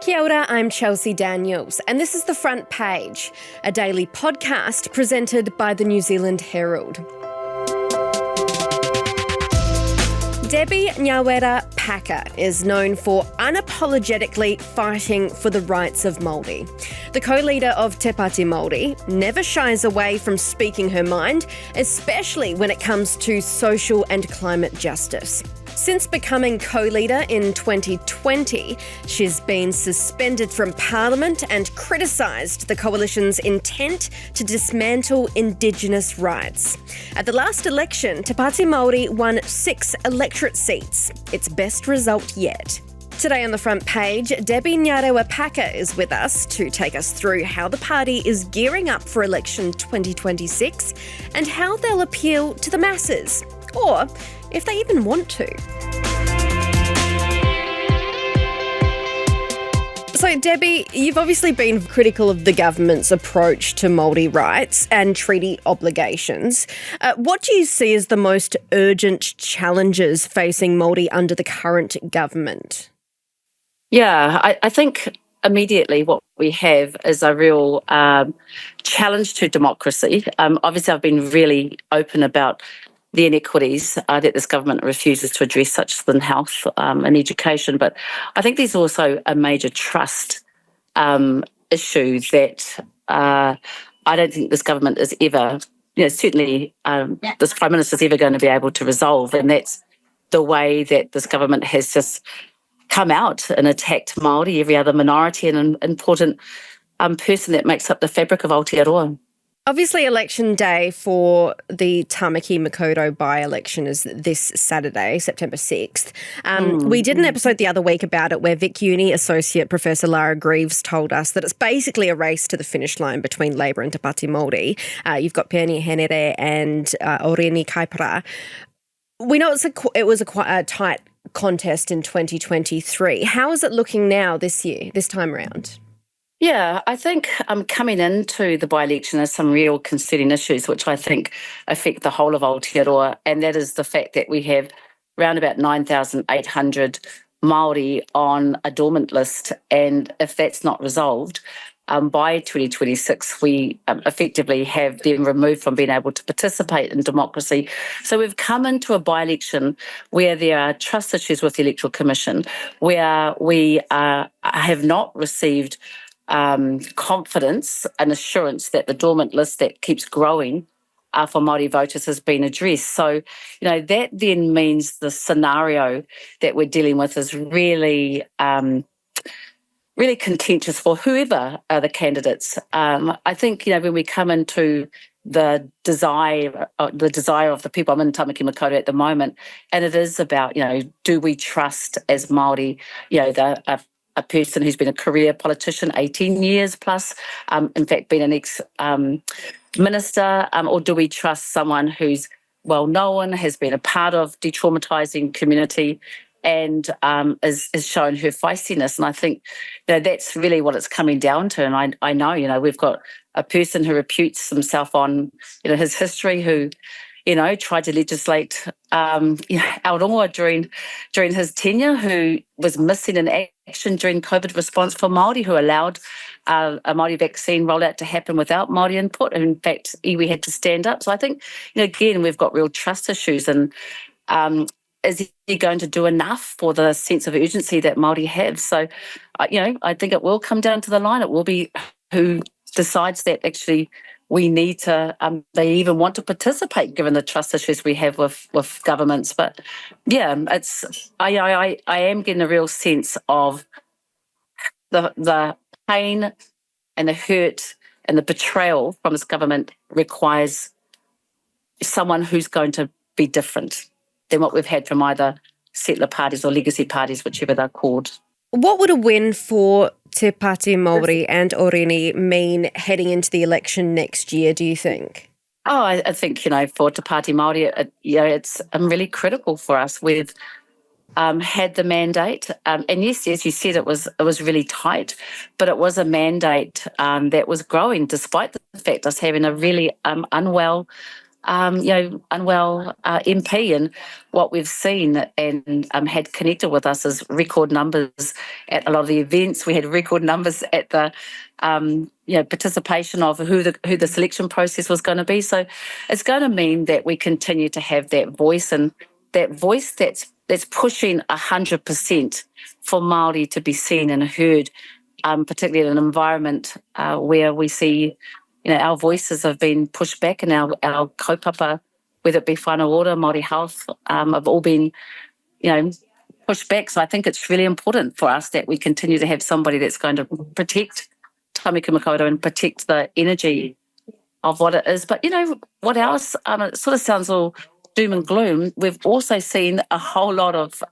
Kia ora, I'm Chelsea Daniels, and this is The Front Page, a daily podcast presented by the New Zealand Herald. Debbie Ngarewa-Packer is known for unapologetically fighting for the rights of Māori. The co-leader of Te Pati Māori never shies away from speaking her mind, especially when it comes to social and climate justice. Since becoming co-leader in 2020, she's been suspended from Parliament and criticised the coalition's intent to dismantle indigenous rights. At the last election, Te Pati Māori won 6 electorate seats, its best result yet. Today on The Front Page, Debbie Ngarewa-Packer is with us to take us through how the party is gearing up for election 2026 and how they'll appeal to the masses, or if they even want to. So, Debbie, you've obviously been critical of the government's approach to Māori rights and treaty obligations. What do you see as the most urgent challenges facing Māori under the current government? Yeah, I think immediately what we have is a real challenge to democracy. Obviously, I've been really open about the inequities that this government refuses to address, such as in health and education. But I think there's also a major trust issue that I don't think this government is ever, certainly this Prime Minister is ever going to be able to resolve. And that's the way that this government has just come out and attacked Māori, every other minority and an important person that makes up the fabric of Aotearoa. Obviously, election day for the Tāmaki Makaurau by-election is this Saturday, September 6th. We did an episode the other week about it where Vic Uni Associate Professor Lara Greaves told us that it's basically a race to the finish line between Labour and Te Pati Māori. You've got Peoni Henere and Oreni Kaipara. We know it was quite a tight contest in 2023. How is it looking now this time around? Yeah, I think coming into the by-election there's some real concerning issues which I think affect the whole of Aotearoa, and that is the fact that we have around about 9,800 Māori on a dormant list, and if that's not resolved, by 2026 we effectively have them removed from being able to participate in democracy. So we've come into a by-election where there are trust issues with the Electoral Commission, where we have not received confidence and assurance that the dormant list that keeps growing for Māori voters has been addressed. So, that then means the scenario that we're dealing with is really, really contentious for whoever are the candidates. I think, when we come into the desire of the people, I'm in Tāmaki Makaurau at the moment, and it is about, do we trust as Māori, a person who's been a career politician, 18 years plus, in fact, been an ex-minister, or do we trust someone who's well-known, has been a part of detraumatising community and has shown her feistiness? And I think that's really what it's coming down to. And I know, we've got a person who reputes himself on, his history, who tried to legislate Aotearoa during his tenure, who was missing in action during COVID response for Māori, who allowed a Māori vaccine rollout to happen without Māori input. And in fact, iwi had to stand up. So I think, again, we've got real trust issues. And is he going to do enough for the sense of urgency that Māori have? So, I think it will come down to the line. It will be who decides that actually we need to, they even want to participate given the trust issues we have with governments. But yeah, I am getting a real sense of the pain and the hurt and the betrayal from this government requires someone who's going to be different than what we've had from either settler parties or legacy parties, whichever they're called. What would a win for Te Pati Māori and Oreni mean heading into the election next year, do you think? Oh, I think, for Te Pati Māori, it's really critical for us. We've had the mandate, and yes, as you said, it was really tight, but it was a mandate that was growing despite the fact us having a really unwell unwell MP. And what we've seen and had connected with us is record numbers at a lot of the events. We had record numbers at the participation of who the selection process was going to be. So it's going to mean that we continue to have that voice, and that voice that's pushing 100% for Māori to be seen and heard, particularly in an environment where we see, our voices have been pushed back, and our kaupapa, whether it be whānau ora, Māori health, have all been, pushed back. So I think it's really important for us that we continue to have somebody that's going to protect Tāmaki Makaurau and protect the energy of what it is. But, what else? It sort of sounds all doom and gloom. We've also seen a whole lot of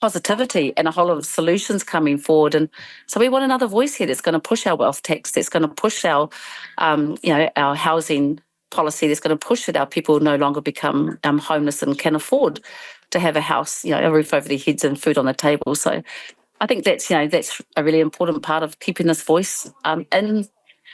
positivity and a whole lot of solutions coming forward. And so we want another voice here that's going to push our wealth tax, that's going to push our, our housing policy, that's going to push that our people no longer become homeless and can afford to have a house, a roof over their heads and food on the table. So I think that's a really important part of keeping this voice in.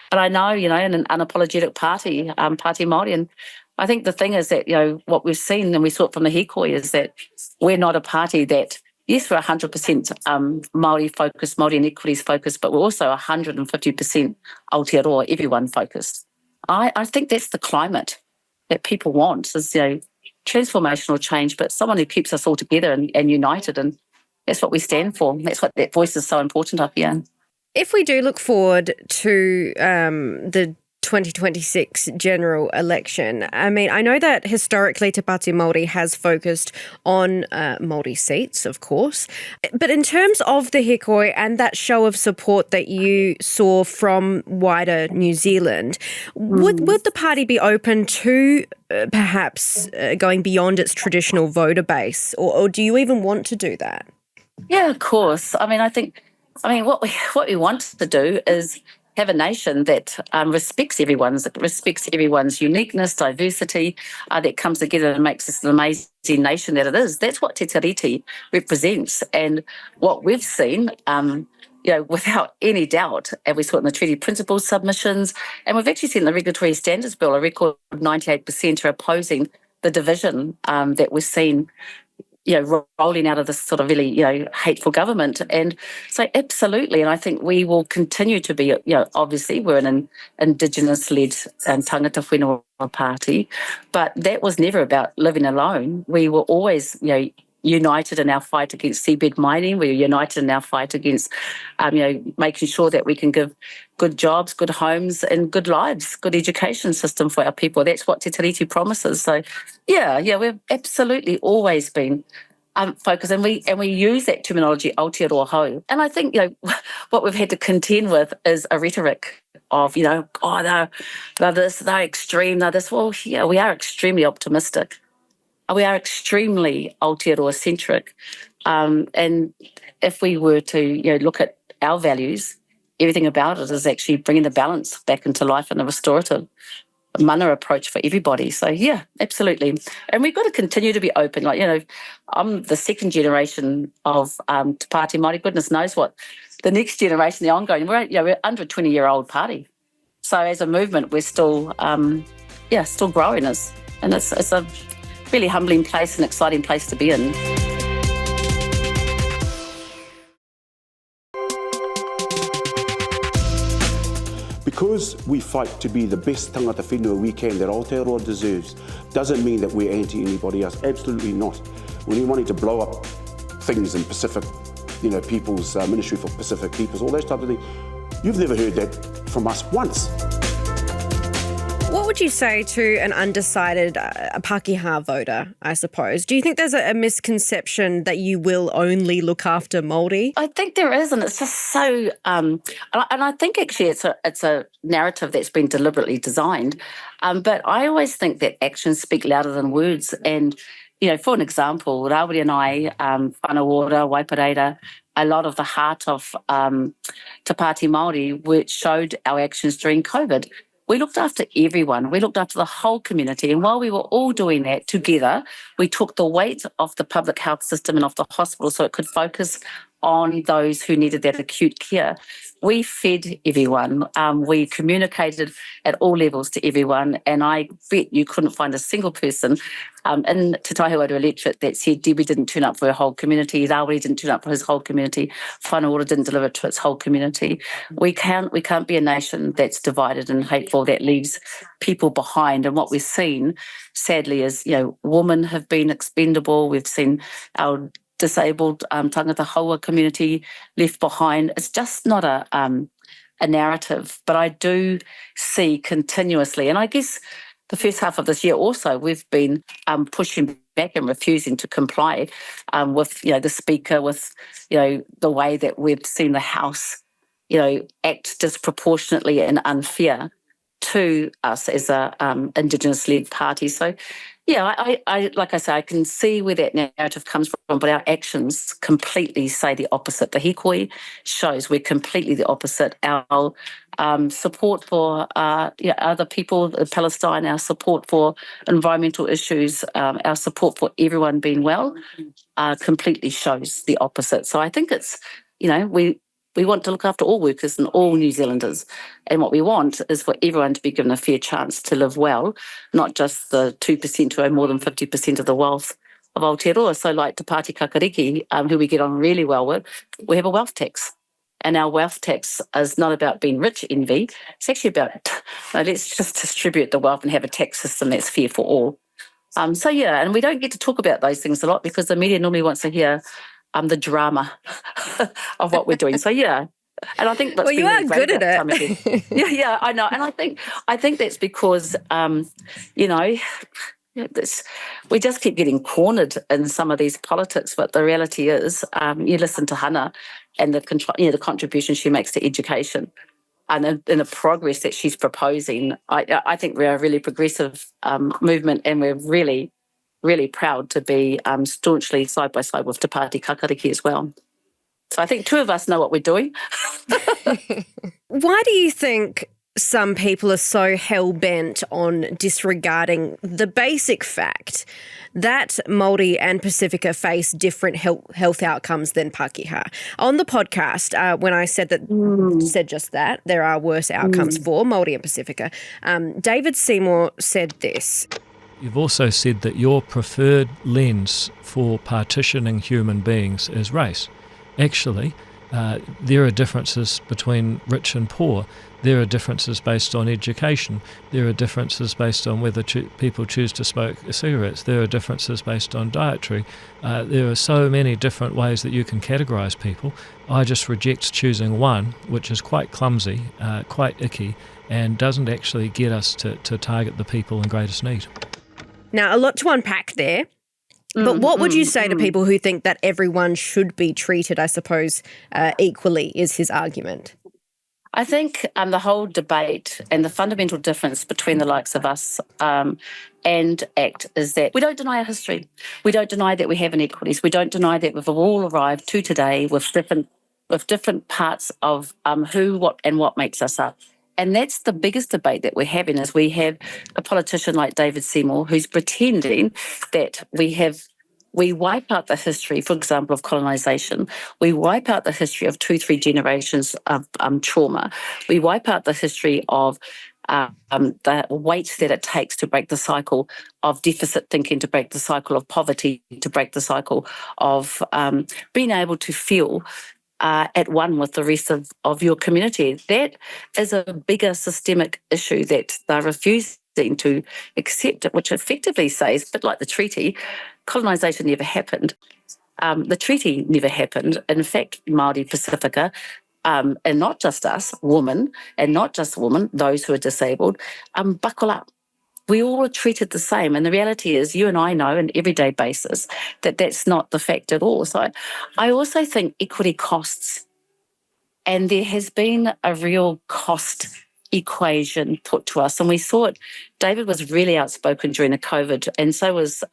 But I know, in an unapologetic party, Pāti Māori, and I think the thing is that, what we've seen, and we saw it from the hikoi, is that we're not a party that, yes, we're 100% Māori focused, Māori inequities focused, but we're also 150% Aotearoa, everyone focused. I think that's the climate that people want, is, transformational change, but someone who keeps us all together and united, and that's what we stand for. That's what that voice is so important up here. If we do look forward to the 2026 general election, I mean, I know that historically Te Pati Māori has focused on Māori seats, of course, but in terms of the hikoi and that show of support that you saw from wider New Zealand, would the party be open to perhaps going beyond its traditional voter base, or do you even want to do that? Yeah, of course. I mean, what we want to do is have a nation that respects everyone's uniqueness, diversity, that comes together and makes this an amazing nation that it is. That's what Te Tiriti represents. And what we've seen, without any doubt, and we saw it in the treaty principles submissions, and we've actually seen the regulatory standards bill, a record 98% are opposing the division that we've seen, rolling out of this sort of really, hateful government. And so absolutely, and I think we will continue to be, obviously we're an indigenous-led tangata whenua party, but that was never about living alone. We were always, united in our fight against seabed mining. We were united in our fight against, making sure that we can give good jobs, good homes and good lives, good education system for our people. That's what Te Tiriti promises. So, we've absolutely always been focused, and we use that terminology, Aotearoa hou. And I think, what we've had to contend with is a rhetoric of, they're this, they're extreme, they're this. Well, yeah, we are extremely optimistic. We are extremely Aotearoa-centric. And if we were to, look at our values, everything about it is actually bringing the balance back into life and a restorative mana approach for everybody. So, yeah, absolutely. And we've got to continue to be open. I'm the second generation of Te Pati Māori. Goodness knows what the next generation, the ongoing. We're under a 20-year-old party. So as a movement, we're still, still growing. And it's a really humbling place, an exciting place to be in. Because we fight to be the best tangata whenua we can that Aotearoa deserves, doesn't mean that we're anti anybody else. Absolutely not. When you're wanting to blow up things in Pacific, people's Ministry for Pacific Peoples, all that type of thing, you've never heard that from us once. What would you say to an undecided Pākehā voter, I suppose? Do you think there's a misconception that you will only look after Māori? I think there is, and it's just so... and I think actually it's a narrative that's been deliberately designed. But I always think that actions speak louder than words. And, for an example, Rawiri and I, whānau ora, Waipareira, a lot of the heart of Te Pati Māori, which showed our actions during COVID. we looked after everyone. We looked after the whole community. And while we were all doing that together, we took the weight off the public health system and off the hospital so it could focus on those who needed that acute care. We fed everyone. We communicated at all levels to everyone. And I bet you couldn't find a single person in Te Tai Hauauru electorate that said Debbie didn't turn up for her whole community, Rawiri didn't turn up for his whole community, Whanawara didn't deliver to its whole community. We can't be a nation that's divided and hateful, that leaves people behind. And what we've seen, sadly, is, women have been expendable. We've seen our disabled tangata haua community left behind. It's just not a narrative, but I do see continuously, and I guess the first half of this year also, we've been pushing back and refusing to comply with, the Speaker, with, the way that we've seen the House, act disproportionately and unfair to us as a Indigenous-led party. So, I like I say, I can see where that narrative comes from, but our actions completely say the opposite. The hikoi shows we're completely the opposite. Our support for other people, Palestine, our support for environmental issues, our support for everyone being well, completely shows the opposite. So I think it's, we want to look after all workers and all New Zealanders. And what we want is for everyone to be given a fair chance to live well, not just the 2% who own more than 50% of the wealth of Aotearoa. So like Te Pāti Kakariki, who we get on really well with, we have a wealth tax. And our wealth tax is not about being rich envy. It's actually about, let's just distribute the wealth and have a tax system that's fair for all. And we don't get to talk about those things a lot because the media normally wants to hear the drama of what we're doing. So and I think that's you are good at it. Yeah, I know, and I think that's because we just keep getting cornered in some of these politics. But the reality is, you listen to Hannah and the contribution she makes to education, and in the progress that she's proposing. I think we're a really progressive movement, and we're really, really proud to be staunchly side by side with Te Pāti Kakariki as well. So I think two of us know what we're doing. Why do you think some people are so hell-bent on disregarding the basic fact that Māori and Pacifica face different health outcomes than Pākehā? On the podcast, when I said just that, there are worse outcomes for Māori and Pacifica, David Seymour said this. You've also said that your preferred lens for partitioning human beings is race. Actually, there are differences between rich and poor. There are differences based on education. There are differences based on whether people choose to smoke cigarettes. There are differences based on dietary. There are so many different ways that you can categorise people. I just reject choosing one, which is quite clumsy, quite icky, and doesn't actually get us to target the people in greatest need. Now, a lot to unpack there, but what would you say to people who think that everyone should be treated, I suppose, equally, is his argument? I think the whole debate and the fundamental difference between the likes of us and ACT is that we don't deny our history. We don't deny that we have inequities. We don't deny that we've all arrived to today with different parts of who, what, and what makes us up. And that's the biggest debate that we're having, is we have a politician like David Seymour who's pretending that we wipe out the history, for example, of colonisation. We wipe out the history of 2-3 generations of trauma. We wipe out the history of the weight that it takes to break the cycle of deficit thinking, to break the cycle of poverty, to break the cycle of being able to feel at one with the rest of your community. That is a bigger systemic issue that they're refusing to accept, which effectively says, a bit like the treaty, colonisation never happened. The treaty never happened. In fact, Māori Pacifica, and not just us, women, and not just women, those who are disabled, buckle up. We all are treated the same. And the reality is, you and I know on an everyday basis that that's not the fact at all. So I also think equity costs. And there has been a real cost equation put to us. And we saw it. David was really outspoken during the COVID, and so was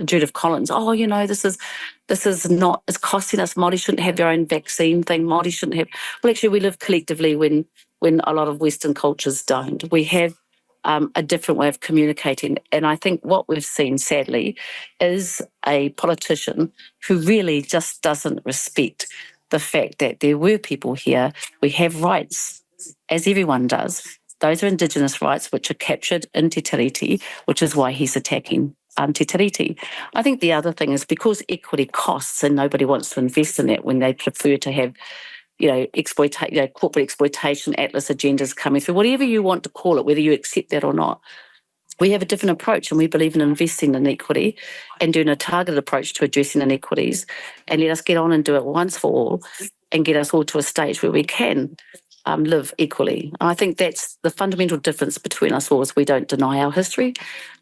Judith Collins. Oh, this is not, it's costing us. Māori shouldn't have their own vaccine thing. Māori shouldn't have. Well, actually, we live collectively when when a lot of Western cultures don't. We have a different way of communicating. And I think what we've seen, sadly, is a politician who really just doesn't respect the fact that there were people here. We have rights, as everyone does. Those are indigenous rights which are captured in Te Tiriti, which is why he's attacking Te Tiriti. I think the other thing is because equity costs and nobody wants to invest in it when they prefer to have corporate exploitation, Atlas agendas coming through, whatever you want to call it, whether you accept that or not. We have a different approach, and we believe in investing in equity and doing a targeted approach to addressing inequities, and let us get on and do it once for all and get us all to a stage where we can live equally. And I think that's the fundamental difference between us all, is we don't deny our history.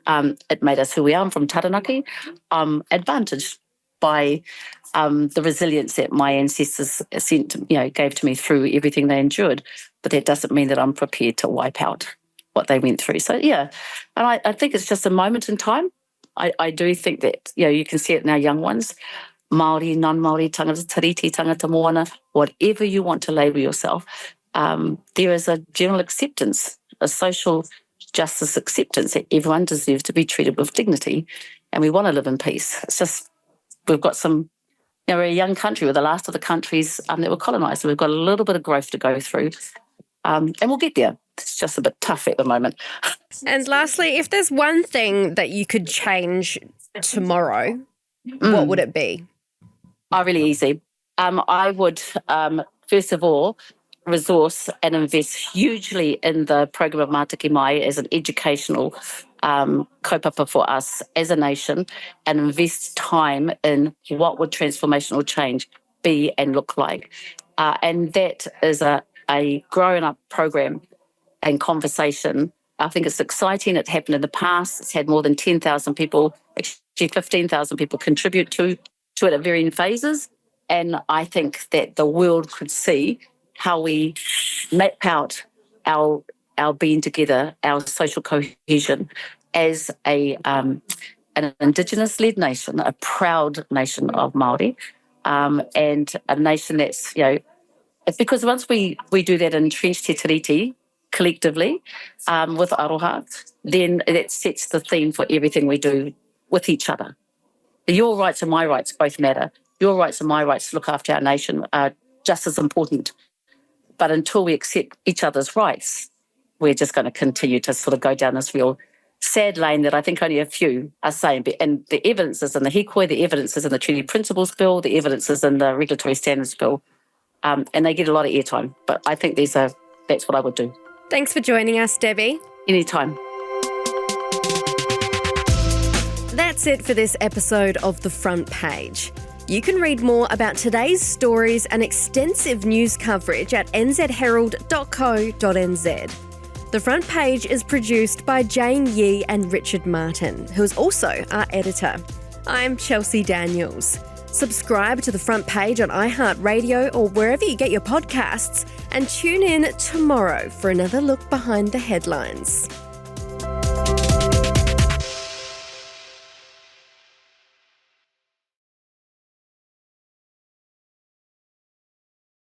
It made us who we are. I'm from Taranaki. Advantaged by the resilience that my ancestors gave to me through everything they endured. But that doesn't mean that I'm prepared to wipe out what they went through. So, yeah, and I think it's just a moment in time. I do think that, you can see it in our young ones, Māori, non-Māori, tangata tiriti, tangata moana, whatever you want to label yourself, there is a general acceptance, a social justice acceptance that everyone deserves to be treated with dignity, and we want to live in peace. It's just, we've got some, we're a young country. We're the last of the countries that were colonised, so we've got a little bit of growth to go through, and we'll get there. It's just a bit tough at the moment. And lastly, if there's one thing that you could change tomorrow, what would it be? Really easy. I would, first of all, resource and invest hugely in the program of Mātaki Mai as an educational kaupapa for us as a nation, and invest time in what would transformational change be and look like. And that is a grown-up program and conversation. I think it's exciting. It happened in the past. It's had more than 10,000 people, actually 15,000 people contribute to it at varying phases. And I think that the world could see how we map out our being together, our social cohesion as an indigenous-led nation, a proud nation of Māori, and a nation that's, it's because once we do that entrenched Te Tiriti collectively with aroha, then that sets the theme for everything we do with each other. Your rights and my rights both matter. Your rights and my rights to look after our nation are just as important. But until we accept each other's rights, we're just going to continue to sort of go down this real sad lane that I think only a few are saying. And the evidence is in the hikoi, the evidence is in the Treaty Principles Bill, the evidence is in the Regulatory Standards Bill, and they get a lot of airtime. But I think that's what I would do. Thanks for joining us, Debbie. Anytime. That's it for this episode of The Front Page. You can read more about today's stories and extensive news coverage at nzherald.co.nz. The Front Page is produced by Jane Yee and Richard Martin, who is also our editor. I'm Chelsea Daniels. Subscribe to The Front Page on iHeartRadio or wherever you get your podcasts, and tune in tomorrow for another look behind the headlines.